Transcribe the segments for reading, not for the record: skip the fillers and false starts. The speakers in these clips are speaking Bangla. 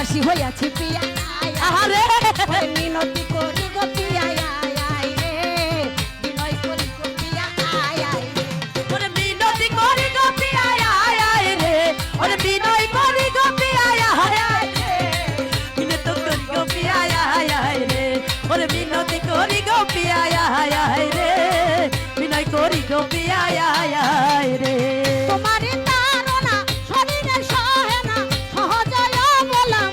উদাসী হইয়াছি পিয়া আরে মিনতি করি গো পিয়া রে বিনয় করি গো পিয়া রে ওরে মিনতি করি গো পিয়া রে ওরে বিনয় করি গো পিয়া রে মিনত করি গো পিয়া রে ওরে মিনতি করি গো পিয়া রে বিনয় করি গো পিয়া রে তোমারে তারনা শরীরে সহে না সহজয় বলাম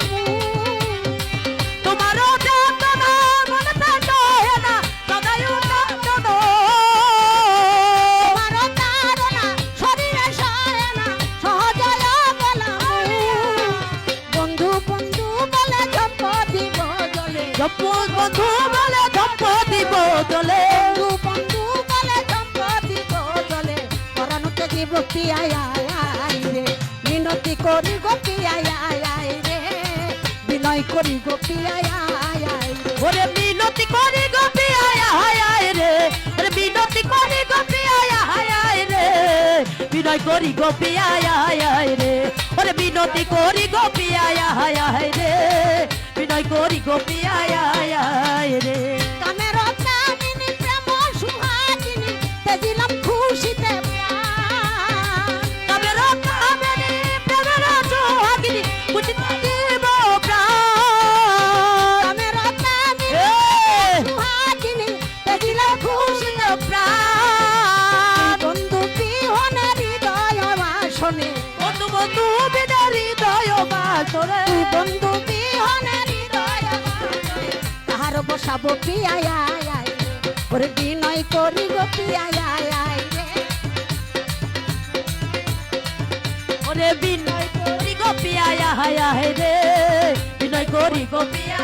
তোমারও যন্ত্রণা মনে সহে না সদাই যন্ত্রণা তোমারে তারনা শরীরে সহে না সহজয় বলাম বন্ধু বন্ধু বলে ঝম্প দিব জলে বন্ধু বলে ঝম্প দিব জলে বন্ধু বলে ঝম্প দিব জলে পরাণকে দিব পিয়া রে মিনতি করি গো পিয়া রে বিনয় করি গো পিয়া রে ওরে মিনতি করি গো পিয়া রে ওরে মিনতি করি গো পিয়া রে বিনয় করি গো পিয়া রে ওরে মিনতি করি গো পিয়া রে বিনয় করি গো পিয়া রে কামের কামিনী প্রেম সুহাগিনী তেজিলাম খুশিতে কামের কামিনী প্রেমের সুহাগিনী খুশিতে দিব প্রাণ কামের কামিনী সুহাগিনী তেজিলাম খুশিতে প্রাণ বন্ধু বিহনে হৃদয় বাসনে বন্ধু বন্ধু বিদার হৃদয় বাসরে বন্ধু বিহনে হৃদয় বাসনে কাহার বসাবো পিয়া ওরে বিনয় করি গো পিয়া রে ওরে বিনয় করি গো পিয়া রে বিনয় করি গো পিয়া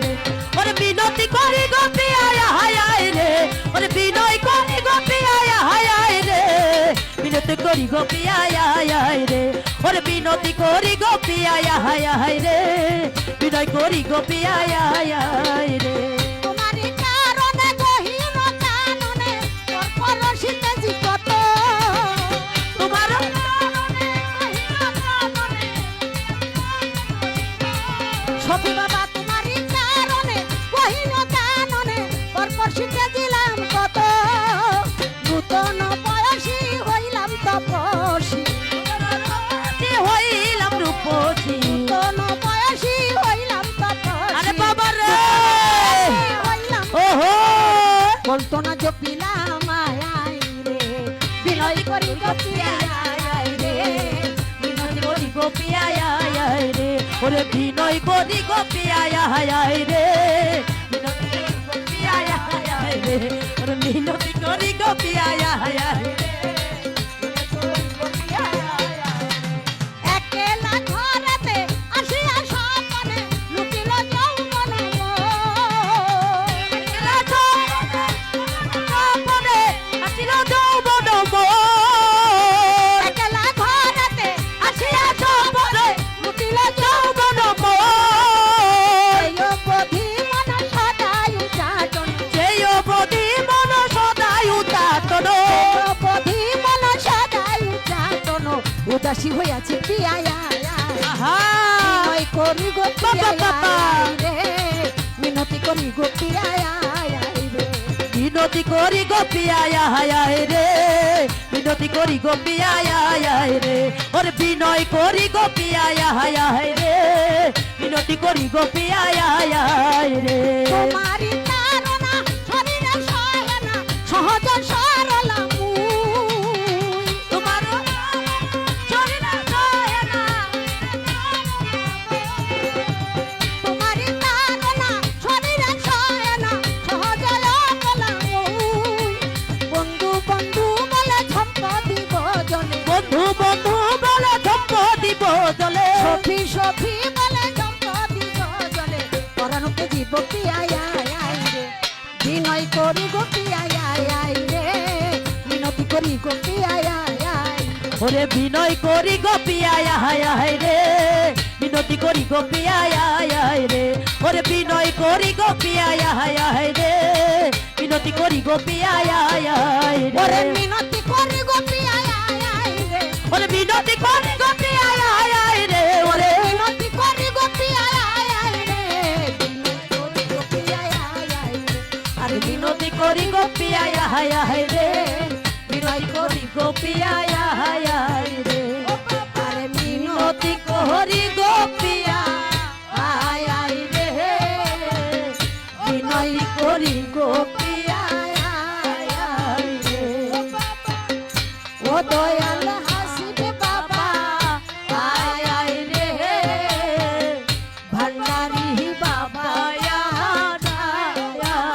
রে ওরে বিনতি করি গো পিয়া রে ওরে বিনয় করি গো পিয়া রে বিনতি করি গো পিয়া রে ওরে বিনতি করি গো পিয়া রে বিনয় করি গো পিয়া রে তোমারি কারণে গহীন কাননে তোর পরশিতে জীবত তোমার সখী বাবা তোমারি কারণে গহীন কাননে তোর পরশিতে দিলাম কত নূতন বয়সী হইলাম তপসী হইলাম রূপসী নূতন বয়সী হইলাম তপসী আরে বাবা রে হইলাম ওহো বলতো না জপিলাম আয় রে বিনয় করি গপিয়া রে বিনয় করি গোপিয়া রে ওরে বিনয় করি গোপিয়া রে বিনয় করি গোপিয়া রে ওরে বিনয় করি গোপিয়া রে একেলা ঘরেতে আসিয়া সপনে লুকিল যৌবন গোপনে আসিল যৌবন একেলা ঘরেতে আসিয়া যৌবনে লুকিল যৌবন এই অবধি মন সদাই যাতন সেই অবধি মন সদাই উদাতন অবধি মন সদাই যাতন উদাসী হইয়াছে পিয়া আহা বিনয় করি গো পিয়া বাবা। রে মিনতি করি গো পিয়া রে বিনতি করি গোপিয়া রে বিনতি করি গোপিয়া রে ওরে বিনয় করি গোপিয়া রে বিনতি করি গোপিয়া রে তোমারি তারনা শরীরে সহে না সহজ সরল তোমার শরীরে সহে না তোমারি তারনা শরীরে সহে না সহজ বলা বন্ধু বন্ধু বলে ঝম্প দিব জলে বন্ধু বন্ধু বলে ঝম্প দিব জলে সখী সখী বলে ঝম্প দিব জলে পরাণকে দিব পিয়া রে বিনয় করি গো পিয়া রে মিনতি করি গো পিয়া ওরে বিনয় করি গোপিয়া রে বিনতি করি গোপিয়া রে ওরে বিনয় করি গোপিয়া রে বিনতি করি গোপিয়া ওরে রে মিনতি করি গো পিয়া রে ওরে বিনতি করি গোপিয়া রে ওরে মিনতি করি গো হায় হায় রে বিনয় করি গোপী আয় হায় রে আরে মিনতি করি গোপী আয় আয় রে বিনয় করি গোপী আয় আয় রে ও দয়াল হাসিবে বাবা আয় আয় রে ভান্ডারি বাবা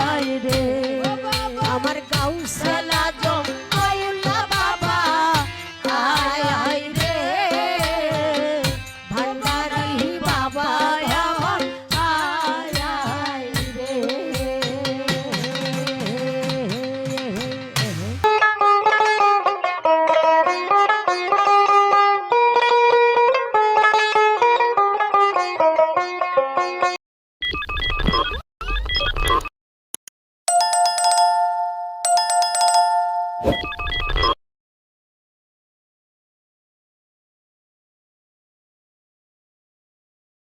আয় রে আমার গাউসে সেলা জমাইলা বাবা আয় আয় রে ভান্ডারি বাবা আমার আয় আয় রে you